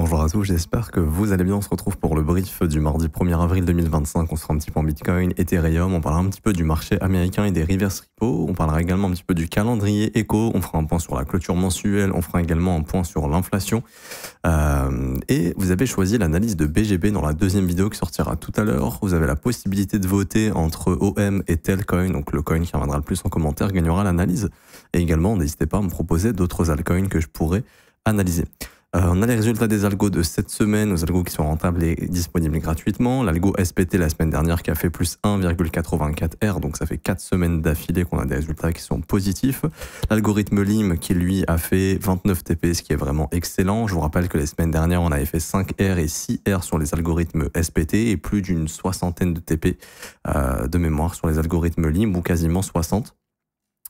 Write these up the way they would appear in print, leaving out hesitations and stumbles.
Bonjour à tous, j'espère que vous allez bien. On se retrouve pour le brief du mardi 1er avril 2025. On sera un petit peu en Bitcoin, Ethereum, on parlera un petit peu du marché américain et des reverse repo. On parlera également un petit peu du calendrier éco. On fera un point sur la clôture mensuelle. On fera également un point sur l'inflation. Et vous avez choisi l'analyse de BGB dans la deuxième vidéo qui sortira tout à l'heure. Vous avez la possibilité de voter entre OM et Telcoin. Donc le coin qui reviendra le plus en commentaire gagnera l'analyse. Et également, n'hésitez pas à me proposer d'autres altcoins que je pourrais analyser. On a les résultats des algos de cette semaine, aux algos qui sont rentables et disponibles gratuitement. L'algo SPT la semaine dernière qui a fait plus 1,84 R, donc ça fait 4 semaines d'affilée qu'on a des résultats qui sont positifs. L'algorithme LIM qui lui a fait 29 TP, ce qui est vraiment excellent. Je vous rappelle que les semaines dernières, on avait fait 5 R et 6 R sur les algorithmes SPT et plus d'une soixantaine de TP de mémoire sur les algorithmes LIM, ou quasiment 60.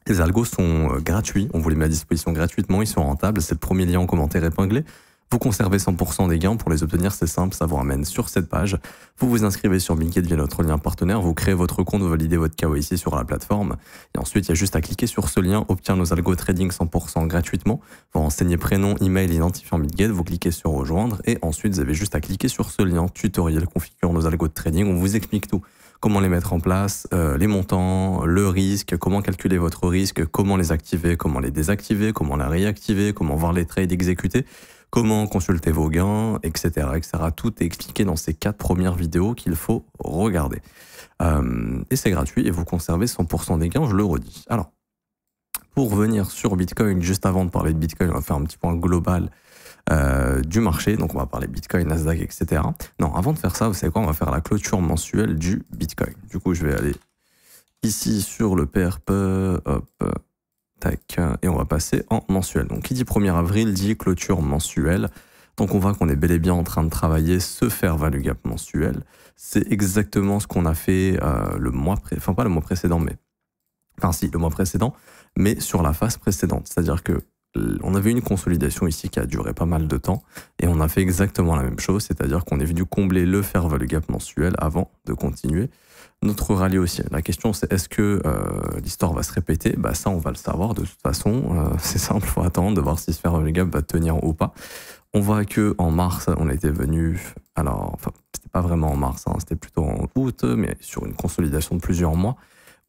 Les algos sont gratuits, on vous les met à disposition gratuitement, ils sont rentables, c'est le premier lien en commentaire épinglé. Vous conservez 100% des gains, pour les obtenir c'est simple, ça vous ramène sur cette page. Vous vous inscrivez sur Binkit via notre lien partenaire, vous créez votre compte, vous validez votre KYC sur la plateforme, et ensuite il y a juste à cliquer sur ce lien, obtenir nos algos trading 100% gratuitement. Vous renseignez prénom, email, identifiant Bitget, vous cliquez sur rejoindre, et ensuite vous avez juste à cliquer sur ce lien, tutoriel, configure nos algos de trading, on vous explique tout. Comment les mettre en place, les montants, le risque, comment calculer votre risque, comment les activer, comment les désactiver, comment les réactiver, comment voir les trades exécutés, comment consulter vos gains, etc., etc. Tout est expliqué dans ces 4 premières vidéos qu'il faut regarder. Et c'est gratuit et vous conservez 100% des gains, je le redis. Alors, pour revenir sur Bitcoin, juste avant de parler de Bitcoin, on va faire un petit point global du marché, donc on va parler Bitcoin, Nasdaq, etc. Non, avant de faire ça, vous savez quoi, on va faire la clôture mensuelle du Bitcoin. Du coup, je vais aller ici sur le PRP, hop, tac, et on va passer en mensuel. Donc, qui dit 1er avril dit clôture mensuelle. Donc, on voit qu'on est bel et bien en train de travailler ce fair value gap mensuel. C'est exactement ce qu'on a fait le mois précédent, enfin pas le mois précédent, mais enfin si, le mois précédent, mais sur la phase précédente. C'est-à-dire que on avait une consolidation ici qui a duré pas mal de temps et on a fait exactement la même chose, c'est-à-dire qu'on est venu combler le fair value gap mensuel avant de continuer notre rallye haussier. La question c'est est-ce que l'histoire va se répéter? Bah ça on va le savoir de toute façon, c'est simple, il faut attendre de voir si ce fair value gap va tenir ou pas. On voit que en mars on était venu, alors enfin c'était pas vraiment en mars, hein, c'était plutôt en août, mais sur une consolidation de plusieurs mois.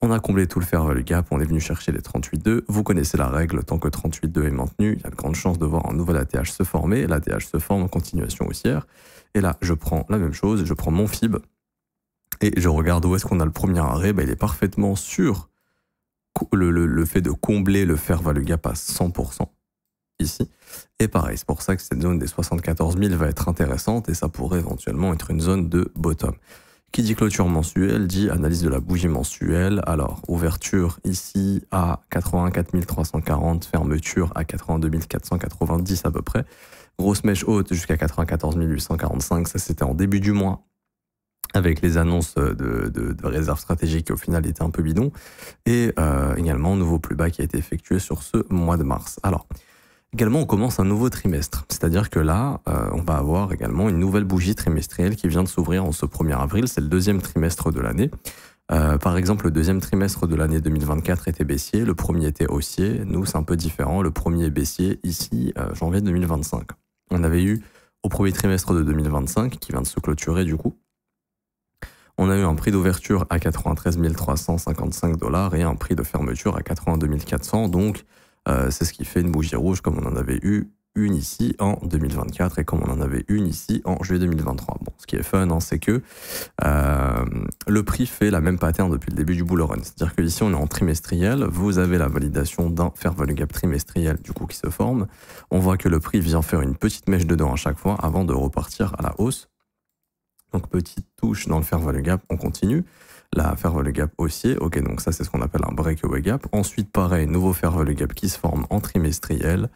On a comblé tout le fair value gap, on est venu chercher les 38,2. Vous connaissez la règle, tant que 38,2 est maintenu, il y a de grandes chances de voir un nouvel ATH se former. L'ATH se forme en continuation haussière. Et là, je prends la même chose, je prends mon FIB et je regarde où est-ce qu'on a le premier arrêt. Ben, il est parfaitement sur le fait de combler le fair value gap à 100% ici. Et pareil, c'est pour ça que cette zone des 74 000 va être intéressante et ça pourrait éventuellement être une zone de bottom. Qui dit clôture mensuelle dit analyse de la bougie mensuelle. Alors, ouverture ici à 84 340, fermeture à 82 490 à peu près. Grosse mèche haute jusqu'à 94 845, ça c'était en début du mois, avec les annonces de réserves stratégiques qui au final étaient un peu bidons. Et également, nouveau plus bas qui a été effectué sur ce mois de mars. Alors, également, on commence un nouveau trimestre, c'est-à-dire que là, on va avoir également une nouvelle bougie trimestrielle qui vient de s'ouvrir en ce 1er avril, c'est le deuxième trimestre de l'année. Par exemple, le deuxième trimestre de l'année 2024 était baissier, le premier était haussier, nous c'est un peu différent, le premier est baissier ici, janvier 2025. On avait eu au premier trimestre de 2025, qui vient de se clôturer du coup, on a eu un prix d'ouverture à 93 355 $ et un prix de fermeture à 82 400, donc c'est ce qui fait une bougie rouge comme on en avait eu une ici en 2024 et comme on en avait une ici en juillet 2023. Bon, ce qui est fun, hein, c'est que le prix fait la même pattern depuis le début du bull run. C'est-à-dire que ici on est en trimestriel, vous avez la validation d'un fair value gap trimestriel du coup qui se forme. On voit que le prix vient faire une petite mèche dedans à chaque fois avant de repartir à la hausse. Donc petite touche dans le fair value gap, on continue. La fair value gap haussier, ok, donc ça c'est ce qu'on appelle un breakaway gap. Ensuite, pareil, nouveau fair value gap qui se forme en trimestriel.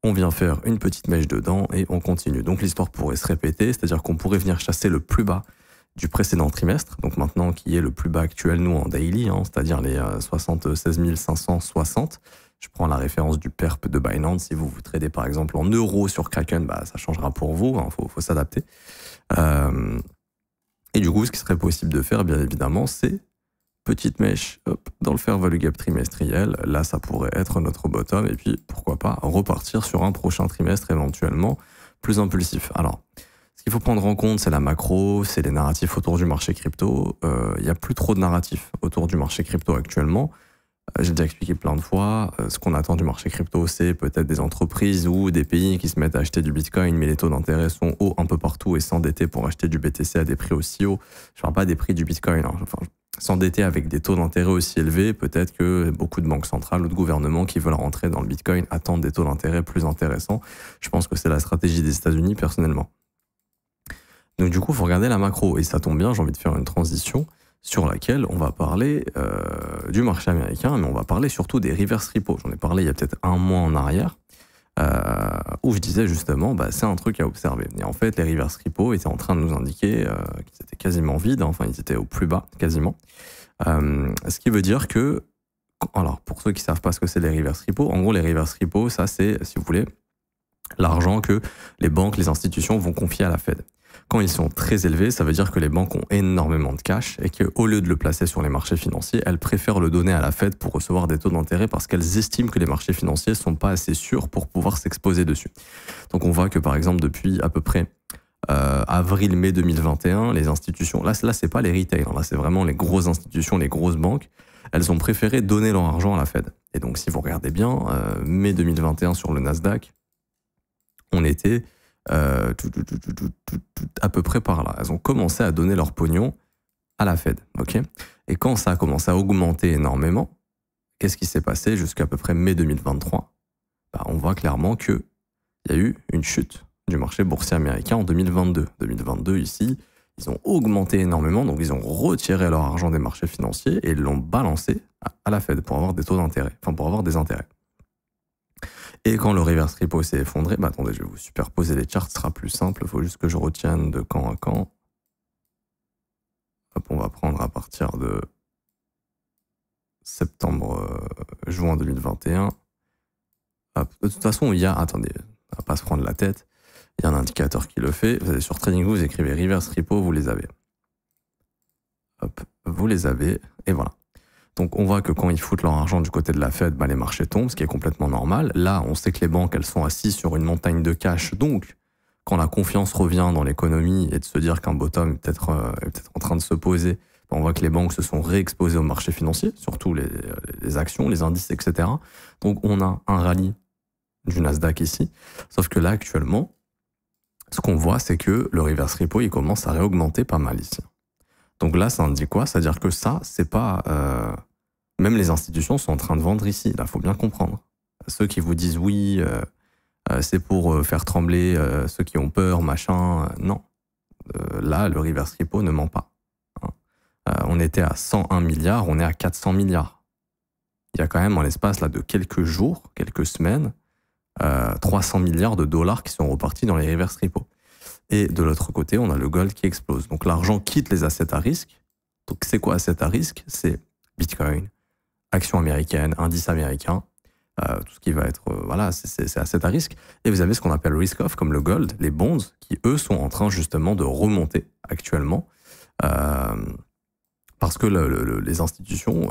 On vient faire une petite mèche dedans et on continue. Donc l'histoire pourrait se répéter, c'est-à-dire qu'on pourrait venir chasser le plus bas du précédent trimestre, donc maintenant qui est le plus bas actuel nous en daily, hein, c'est-à-dire les 76 560. Je prends la référence du perp de Binance. Si vous vous tradez par exemple en euros sur Kraken, bah, ça changera pour vous, hein, faut s'adapter. Et du coup, ce qui serait possible de faire, bien évidemment, c'est petite mèche hop, dans le fair value gap trimestriel. Là, ça pourrait être notre bottom. Et puis, pourquoi pas, repartir sur un prochain trimestre éventuellement plus impulsif. Alors, ce qu'il faut prendre en compte, c'est la macro, c'est les narratifs autour du marché crypto. Il n'y a plus trop de narratifs autour du marché crypto actuellement. J'ai déjà expliqué plein de fois, ce qu'on attend du marché crypto, c'est peut-être des entreprises ou des pays qui se mettent à acheter du Bitcoin, mais les taux d'intérêt sont hauts un peu partout et s'endetter pour acheter du BTC à des prix aussi hauts. Je ne parle pas des prix du Bitcoin. Hein. Enfin, s'endetter avec des taux d'intérêt aussi élevés, peut-être que beaucoup de banques centrales ou de gouvernements qui veulent rentrer dans le Bitcoin attendent des taux d'intérêt plus intéressants. Je pense que c'est la stratégie des États-Unis personnellement. Donc du coup, il faut regarder la macro. Et ça tombe bien, j'ai envie de faire une transition sur laquelle on va parler du marché américain, mais on va parler surtout des reverse repos. J'en ai parlé il y a peut-être un mois en arrière, où je disais justement, c'est un truc à observer. Et en fait, les reverse repos étaient en train de nous indiquer qu'ils étaient quasiment vides, hein, enfin ils étaient au plus bas, quasiment. Ce qui veut dire que, alors pour ceux qui ne savent pas ce que c'est les reverse repos, en gros les reverse repos, ça c'est, si vous voulez, l'argent que les banques, les institutions vont confier à la Fed. Quand ils sont très élevés, ça veut dire que les banques ont énormément de cash et qu'au lieu de le placer sur les marchés financiers, elles préfèrent le donner à la Fed pour recevoir des taux d'intérêt parce qu'elles estiment que les marchés financiers ne sont pas assez sûrs pour pouvoir s'exposer dessus. Donc on voit que par exemple depuis à peu près avril-mai 2021, les institutions, là c'est pas les retail, là c'est vraiment les grosses institutions, les grosses banques, elles ont préféré donner leur argent à la Fed. Et donc si vous regardez bien, mai 2021 sur le Nasdaq, on était à peu près par là. Elles ont commencé à donner leur pognon à la Fed. Okay, et quand ça a commencé à augmenter énormément, qu'est-ce qui s'est passé jusqu'à peu près mai 2023 ? On voit clairement qu'il y a eu une chute du marché boursier américain en 2022. 2022, ici, ils ont augmenté énormément, donc ils ont retiré leur argent des marchés financiers et l'ont balancé à la Fed pour avoir des taux d'intérêt, enfin pour avoir des intérêts. Et quand le reverse repo s'est effondré, attendez, je vais vous superposer les charts, ce sera plus simple, il faut juste que je retienne de quand à quand. Hop, on va prendre à partir de juin 2021. Hop, de toute façon, il y a, attendez, on va pas se prendre la tête, il y a un indicateur qui le fait. Vous allez sur TradingView, vous écrivez reverse repo, vous les avez. Hop, vous les avez, et voilà. Donc on voit que quand ils foutent leur argent du côté de la Fed, les marchés tombent, ce qui est complètement normal. Là, on sait que les banques, elles sont assises sur une montagne de cash. Donc, quand la confiance revient dans l'économie et de se dire qu'un bottom est peut-être en train de se poser, on voit que les banques se sont réexposées au marché financier, surtout les actions, les indices, etc. Donc on a un rallye du Nasdaq ici. Sauf que là, actuellement, ce qu'on voit, c'est que le reverse repo, il commence à réaugmenter pas mal ici. Donc là, ça indique quoi ? C'est-à-dire que ça, c'est pas... même les institutions sont en train de vendre ici. Là, il faut bien comprendre. Ceux qui vous disent oui, c'est pour faire trembler ceux qui ont peur, machin. Non. Là, le reverse repo ne ment pas. On était à 101 milliards, on est à 400 milliards. Il y a quand même, en l'espace là, de quelques jours, quelques semaines, 300 milliards de dollars qui sont repartis dans les reverse repo. Et de l'autre côté, on a le gold qui explose. Donc l'argent quitte les assets à risque. Donc c'est quoi assets à risque ? C'est Bitcoin, actions américaines, indices américains, tout ce qui va être... voilà, c'est assets à risque. Et vous avez ce qu'on appelle risk off, comme le gold, les bonds, qui eux sont en train justement de remonter actuellement. Parce que les institutions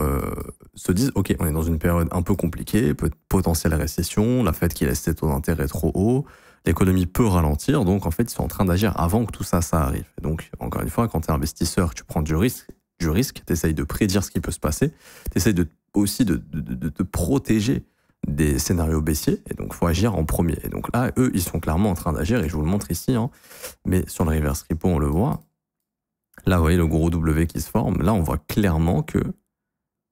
se disent, OK, on est dans une période un peu compliquée, potentielle récession, la Fed qui laisse ses taux d'intérêt trop hauts, l'économie peut ralentir, donc en fait, ils sont en train d'agir avant que tout ça arrive. Et donc, encore une fois, quand tu es investisseur, tu prends du risque, tu essayes de prédire ce qui peut se passer, tu essayes aussi de te protéger des scénarios baissiers, et donc il faut agir en premier. Et donc là, eux, ils sont clairement en train d'agir, et je vous le montre ici, mais sur le reverse repo, on le voit. Là, vous voyez le gros W qui se forme. Là, on voit clairement que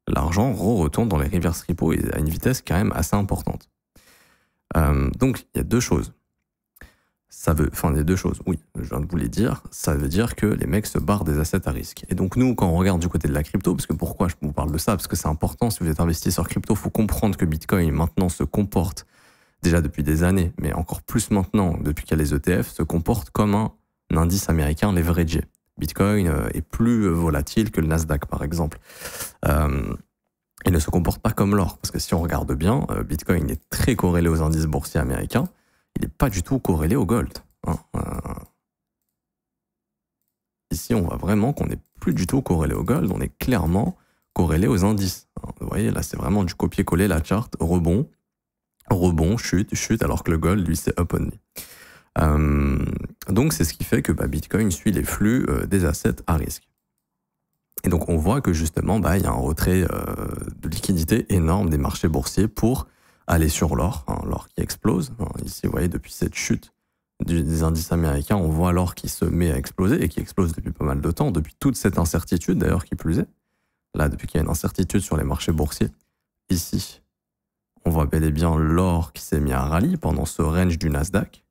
l'argent retourne dans les reverse repos à une vitesse quand même assez importante. Donc, il y a deux choses. Il y a deux choses, oui, je viens de vous les dire. Ça veut dire que les mecs se barrent des assets à risque. Et donc, nous, quand on regarde du côté de la crypto, parce que pourquoi je vous parle de ça ? Parce que c'est important, si vous êtes investisseur crypto, il faut comprendre que Bitcoin, maintenant, se comporte, déjà depuis des années, mais encore plus maintenant, depuis qu'il y a les ETF, se comporte comme un indice américain leveragé. Bitcoin est plus volatile que le Nasdaq, par exemple. Il ne se comporte pas comme l'or. Parce que si on regarde bien, Bitcoin est très corrélé aux indices boursiers américains. Il n'est pas du tout corrélé au gold. Ici, on voit vraiment qu'on n'est plus du tout corrélé au gold. On est clairement corrélé aux indices. Vous voyez, là, c'est vraiment du copier-coller la charte. Rebond, chute, alors que le gold, lui, c'est up only. Donc c'est ce qui fait que Bitcoin suit les flux des assets à risque. Et donc on voit que justement il y a un retrait de liquidité énorme des marchés boursiers pour aller sur l'or, l'or qui explose. Ici vous voyez depuis cette chute des indices américains, on voit l'or qui se met à exploser et qui explose depuis pas mal de temps, depuis toute cette incertitude d'ailleurs qui plus est. Là, depuis qu'il y a une incertitude sur les marchés boursiers, ici, on voit bel et bien l'or qui s'est mis à rallye pendant ce range du Nasdaq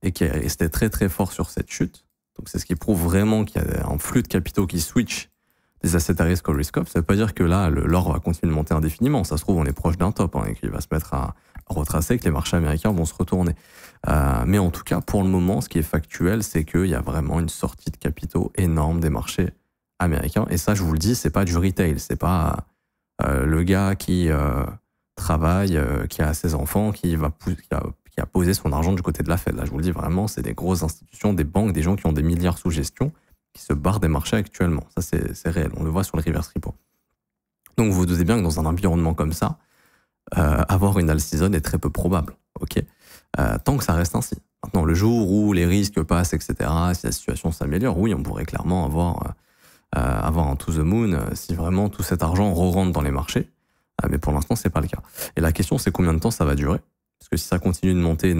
et qui est resté très très fort sur cette chute. Donc c'est ce qui prouve vraiment qu'il y a un flux de capitaux qui switch des assets à risque au risk-off. Ça ne veut pas dire que là, l'or va continuer de monter indéfiniment. Ça se trouve, on est proche d'un top et qu'il va se mettre à retracer, que les marchés américains vont se retourner. Mais en tout cas, pour le moment, ce qui est factuel, c'est qu'il y a vraiment une sortie de capitaux énorme des marchés américains. Et ça, je vous le dis, c'est pas du retail. C'est pas le gars qui travaille, qui a ses enfants, qui a posé son argent du côté de la Fed. Là, je vous le dis vraiment, c'est des grosses institutions, des banques, des gens qui ont des milliards sous gestion, qui se barrent des marchés actuellement. Ça, c'est réel. On le voit sur le reverse repo. Donc, vous vous doutez bien que dans un environnement comme ça, avoir une all season est très peu probable. Ok, tant que ça reste ainsi. Maintenant, le jour où les risques passent, etc., si la situation s'améliore, oui, on pourrait clairement avoir un to the moon si vraiment tout cet argent re-rentre dans les marchés. Mais pour l'instant, c'est pas le cas. Et la question, c'est combien de temps ça va durer? Parce que si ça continue de monter,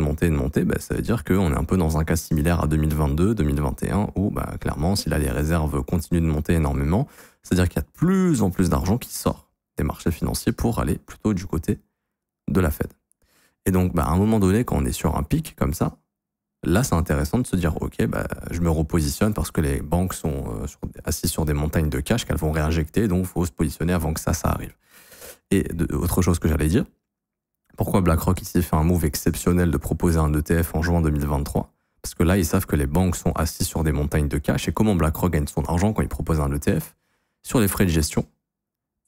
ça veut dire qu'on est un peu dans un cas similaire à 2022, 2021, où clairement, si là les réserves continuent de monter énormément, c'est-à-dire qu'il y a de plus en plus d'argent qui sort des marchés financiers pour aller plutôt du côté de la Fed. Et donc, à un moment donné, quand on est sur un pic comme ça, là, c'est intéressant de se dire, ok, je me repositionne parce que les banques sont assises sur des montagnes de cash qu'elles vont réinjecter, donc il faut se positionner avant que ça arrive. Et autre chose que j'allais dire, pourquoi BlackRock ici fait un move exceptionnel de proposer un ETF en juin 2023? Parce que là, ils savent que les banques sont assises sur des montagnes de cash. Et comment BlackRock gagne son argent quand il propose un ETF? Sur les frais de gestion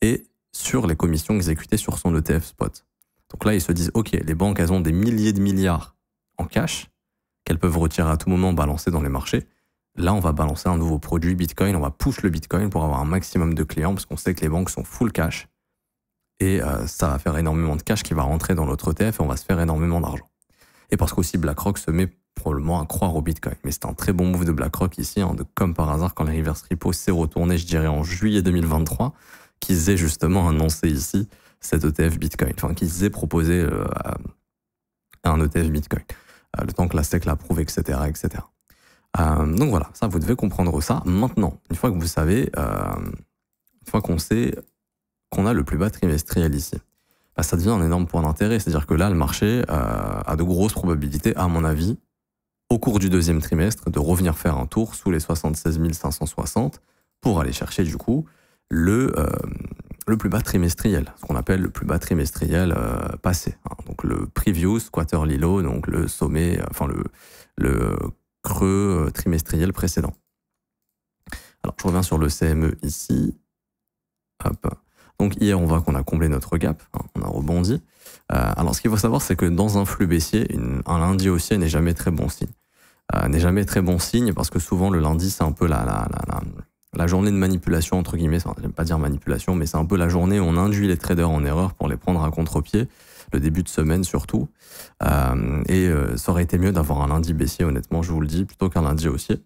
et sur les commissions exécutées sur son ETF spot. Donc là, ils se disent, ok, les banques, elles ont des milliers de milliards en cash qu'elles peuvent retirer à tout moment, balancer dans les marchés. Là, on va balancer un nouveau produit Bitcoin, on va push le Bitcoin pour avoir un maximum de clients parce qu'on sait que les banques sont full cash. Et ça va faire énormément de cash qui va rentrer dans notre ETF et on va se faire énormément d'argent. Et parce qu'aussi BlackRock se met probablement à croire au Bitcoin. Mais c'est un très bon move de BlackRock ici, comme par hasard quand les reverse repo s'est retourné, je dirais en juillet 2023, qu'ils aient justement annoncé ici cet ETF Bitcoin, enfin qu'ils aient proposé un ETF Bitcoin. Le temps que la SEC l'approuve, etc., etc. Donc voilà, ça vous devez comprendre ça. Maintenant, une fois que vous savez, une fois qu'on sait qu'on a le plus bas trimestriel ici, ça devient un énorme point d'intérêt. C'est-à-dire que là, le marché a de grosses probabilités, à mon avis, au cours du deuxième trimestre, de revenir faire un tour sous les 76 560 pour aller chercher du coup le plus bas trimestriel, ce qu'on appelle le plus bas trimestriel passé. Donc le previous quarterly low, donc le sommet, enfin le creux trimestriel précédent. Alors je reviens sur le CME ici. Hop. Donc hier, on voit qu'on a comblé notre gap, on a rebondi. Alors ce qu'il faut savoir, c'est que dans un flux baissier, un lundi haussier n'est jamais très bon signe. N'est jamais très bon signe parce que souvent le lundi, c'est un peu la journée de manipulation, entre guillemets. J'aime pas dire manipulation, mais c'est un peu la journée où on induit les traders en erreur pour les prendre à contre-pied, le début de semaine surtout. Ça aurait été mieux d'avoir un lundi baissier, honnêtement, je vous le dis, plutôt qu'un lundi haussier.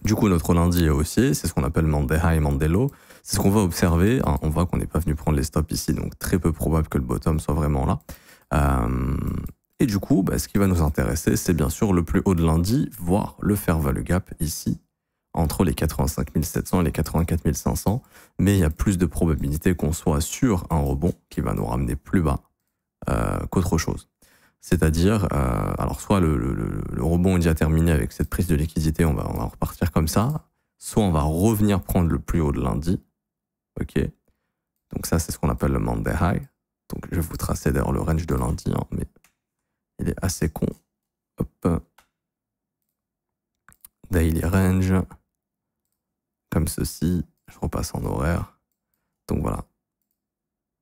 Du coup, notre lundi est haussier, c'est ce qu'on appelle Monday High, Monday Low. C'est ce qu'on va observer. On voit qu'on n'est pas venu prendre les stops ici, donc très peu probable que le bottom soit vraiment là. Et du coup, ce qui va nous intéresser, c'est bien sûr le plus haut de lundi, voire le fair value gap ici, entre les 85 700 et les 84 500. Mais il y a plus de probabilité qu'on soit sur un rebond qui va nous ramener plus bas qu'autre chose. C'est-à-dire, alors soit le rebond est déjà terminé avec cette prise de liquidité, on va repartir comme ça, soit on va revenir prendre le plus haut de lundi. Ok, donc ça c'est ce qu'on appelle le Monday High. Donc je vais vous tracer d'ailleurs le range de lundi, mais il est assez con. Hop. Daily range, comme ceci. Je repasse en horaire. Donc voilà,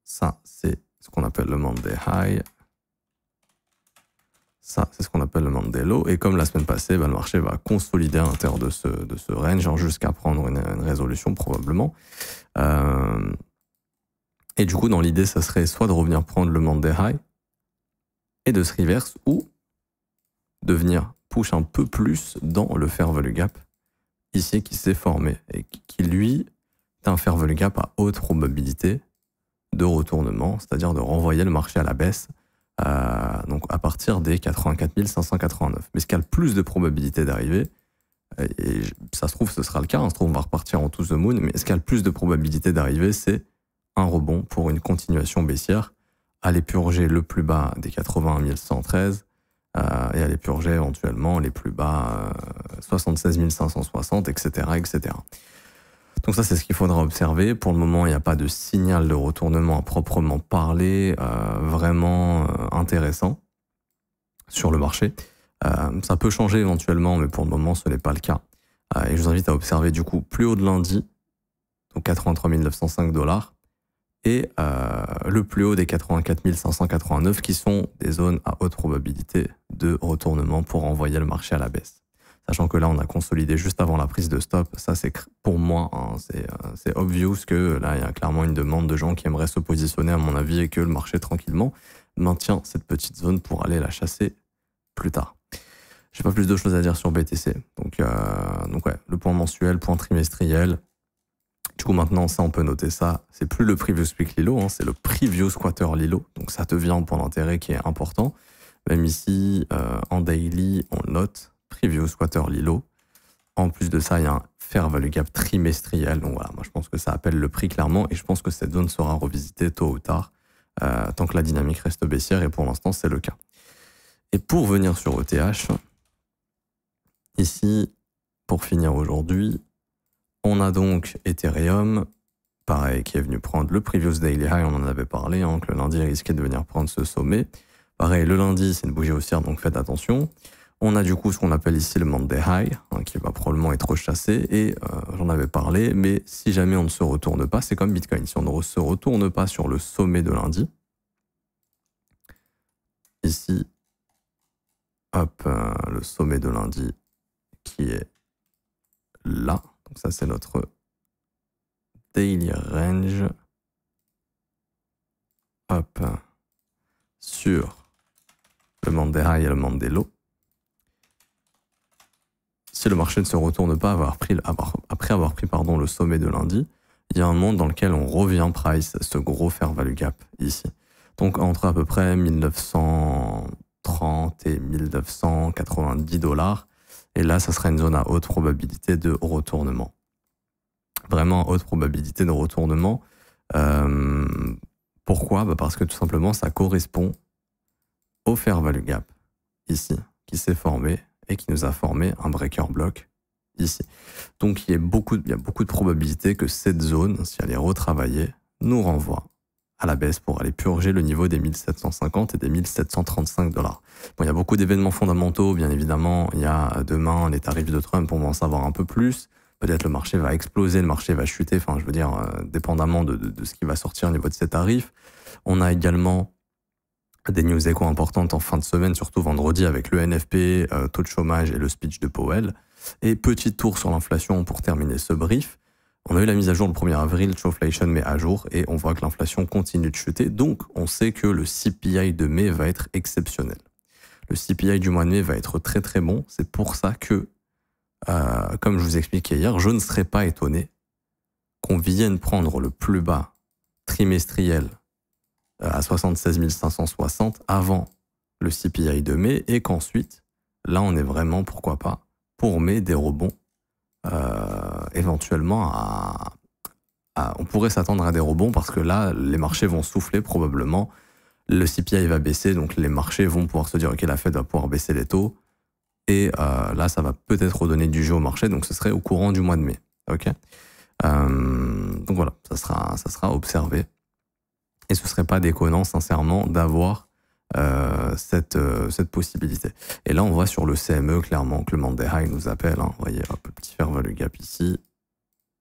ça c'est ce qu'on appelle le Monday High. Ça, c'est ce qu'on appelle le Monday Low. Et comme la semaine passée, le marché va consolider à l'intérieur de ce range jusqu'à prendre une résolution probablement. Et du coup, dans l'idée, ça serait soit de revenir prendre le Monday High et de se reverse ou de venir push un peu plus dans le fair value gap ici qui s'est formé et qui lui est un fair value gap à haute probabilité de retournement, c'est-à-dire de renvoyer le marché à la baisse donc à partir des 84 589. Mais ce qui a le plus de probabilité d'arriver, et ça se trouve ce sera le cas, ça se trouve on va repartir en to the moon, mais ce qui a le plus de probabilité d'arriver, c'est un rebond pour une continuation baissière, aller purger le plus bas des 81 113 et aller purger éventuellement les plus bas 76 560, etc., etc. Donc ça, c'est ce qu'il faudra observer. Pour le moment, il n'y a pas de signal de retournement à proprement parler vraiment intéressant sur le marché. Ça peut changer éventuellement, mais pour le moment, ce n'est pas le cas. Et je vous invite à observer du coup plus haut de lundi, donc 83 905 $, et le plus haut des 84 589 qui sont des zones à haute probabilité de retournement pour envoyer le marché à la baisse. Sachant que là, on a consolidé juste avant la prise de stop. Ça, c'est pour moi, hein, c'est obvious que là, il y a clairement une demande de gens qui aimeraient se positionner, à mon avis, et que le marché, tranquillement, maintient cette petite zone pour aller la chasser plus tard. J'ai pas plus de choses à dire sur BTC. Donc ouais, le point mensuel, point trimestriel. Du coup, maintenant, ça, on peut noter ça. C'est plus le Previous Weekly Low, hein, c'est le Previous Quarterly Low. Donc, ça devient un point d'intérêt qui est important. Même ici, en daily, on note Previous Quarterly Low. En plus de ça, il y a un fair value gap trimestriel. Donc voilà, moi je pense que ça appelle le prix clairement et je pense que cette zone sera revisitée tôt ou tard tant que la dynamique reste baissière et pour l'instant c'est le cas. Et pour venir sur ETH, ici, pour finir aujourd'hui, on a donc Ethereum, pareil, qui est venu prendre le previous daily high, on en avait parlé, hein, que le lundi risquait de venir prendre ce sommet. Pareil, le lundi, c'est une bougie haussière, donc faites attention. On a du coup ce qu'on appelle ici le Monday High, hein, qui va probablement être rechassé, et j'en avais parlé, mais si jamais on ne se retourne pas, c'est comme Bitcoin, si on ne se retourne pas sur le sommet de lundi, ici, hop, le sommet de lundi qui est là, donc ça c'est notre daily range, hop, sur le Monday High et le Monday Low. Si le marché ne se retourne pas après avoir pris le sommet de lundi, il y a un monde dans lequel on revient price ce gros fair value gap ici. Donc entre à peu près 1930 et 1990 $. Et là, ça sera une zone à haute probabilité de retournement. Vraiment à haute probabilité de retournement. Pourquoi ? Parce que tout simplement, ça correspond au fair value gap ici, qui s'est formé et qui nous a formé un breaker block ici. Donc il y a beaucoup de probabilités que cette zone, si elle est retravaillée, nous renvoie à la baisse pour aller purger le niveau des 1750 et des 1735 $. Bon, il y a beaucoup d'événements fondamentaux, bien évidemment. Il y a demain les tarifs de Trump, on va en savoir un peu plus. Peut-être le marché va exploser, le marché va chuter, enfin je veux dire, dépendamment de ce qui va sortir au niveau de ces tarifs. On a également des news éco importantes en fin de semaine, surtout vendredi avec le NFP, taux de chômage et le speech de Powell. Et petit tour sur l'inflation pour terminer ce brief. On a eu la mise à jour le 1er avril, Choflation met à jour et on voit que l'inflation continue de chuter. Donc on sait que le CPI de mai va être exceptionnel. Le CPI du mois de mai va être très très bon. C'est pour ça que, comme je vous expliquais hier, je ne serais pas étonné qu'on vienne prendre le plus bas trimestriel à 76 560 avant le CPI de mai et qu'ensuite, là on est vraiment, pourquoi pas, pour mai des rebonds éventuellement on pourrait s'attendre à des rebonds parce que là les marchés vont souffler probablement, le CPI va baisser donc les marchés vont pouvoir se dire ok la Fed va pouvoir baisser les taux et là ça va peut-être redonner du jeu au marché donc ce serait au courant du mois de mai. Ok, donc voilà, ça sera observé. Et ce ne serait pas déconnant, sincèrement, d'avoir cette possibilité. Et là, on voit sur le CME, clairement, que le Monday High nous appelle. Hein. Vous voyez, hop, le petit fair value gap ici,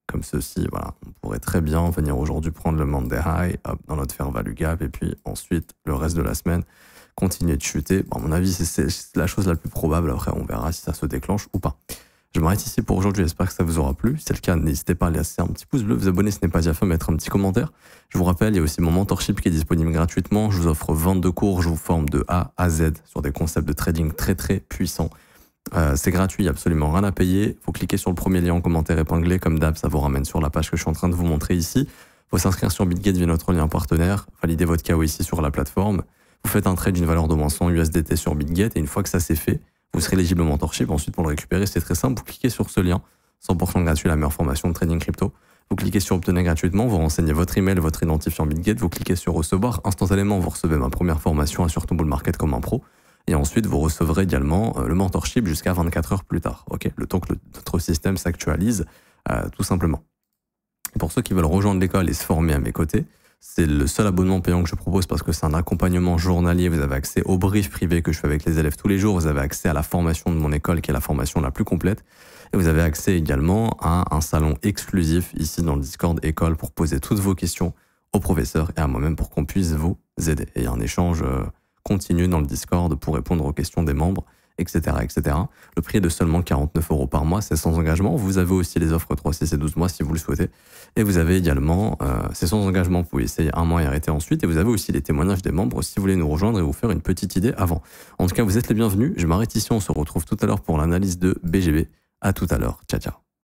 comme ceci. Voilà, on pourrait très bien venir aujourd'hui prendre le Monday High hop, dans notre fair value gap, et puis ensuite, le reste de la semaine, continuer de chuter. Bon, à mon avis, c'est la chose la plus probable. Après, on verra si ça se déclenche ou pas. Je m'arrête ici pour aujourd'hui, j'espère que ça vous aura plu. Si c'est le cas, n'hésitez pas à laisser un petit pouce bleu, vous abonner si ce n'est pas déjà fait, mettre un petit commentaire. Je vous rappelle, il y a aussi mon mentorship qui est disponible gratuitement. Je vous offre 22 cours, je vous forme de A à Z sur des concepts de trading très très puissants. C'est gratuit, il n'y a absolument rien à payer. Vous cliquez sur le premier lien en commentaire épinglé, comme d'hab, ça vous ramène sur la page que je suis en train de vous montrer ici. Il faut s'inscrire sur BitGet via notre lien partenaire, valider votre KYC sur la plateforme. Vous faites un trade d'une valeur d'au moins 100 USDT sur BitGet et une fois que ça c'est fait, vous serez éligible au mentorship. Ensuite, pour le récupérer, c'est très simple. Vous cliquez sur ce lien, 100% gratuit, la meilleure formation de trading crypto. Vous cliquez sur obtenir gratuitement, vous renseignez votre email, votre identifiant BitGet, vous cliquez sur recevoir. Instantanément, vous recevez ma première formation, Assure ton bull market comme un pro. Et ensuite, vous recevrez également le mentorship jusqu'à 24 heures plus tard. Ok, le temps que notre système s'actualise, tout simplement. Pour ceux qui veulent rejoindre l'école et se former à mes côtés, c'est le seul abonnement payant que je propose parce que c'est un accompagnement journalier. Vous avez accès au brief privé que je fais avec les élèves tous les jours. Vous avez accès à la formation de mon école qui est la formation la plus complète. Et vous avez accès également à un salon exclusif ici dans le Discord école pour poser toutes vos questions au professeur et à moi-même pour qu'on puisse vous aider. Et il y a un échange continu dans le Discord pour répondre aux questions des membres, etc., etc. Le prix est de seulement 49 € par mois, c'est sans engagement. Vous avez aussi les offres 3, 6 et 12 mois si vous le souhaitez. Et vous avez également, c'est sans engagement, vous pouvez essayer un mois et arrêter ensuite. Et vous avez aussi les témoignages des membres si vous voulez nous rejoindre et vous faire une petite idée avant. En tout cas, vous êtes les bienvenus. Je m'arrête ici, on se retrouve tout à l'heure pour l'analyse de BGB. À tout à l'heure. Ciao, ciao.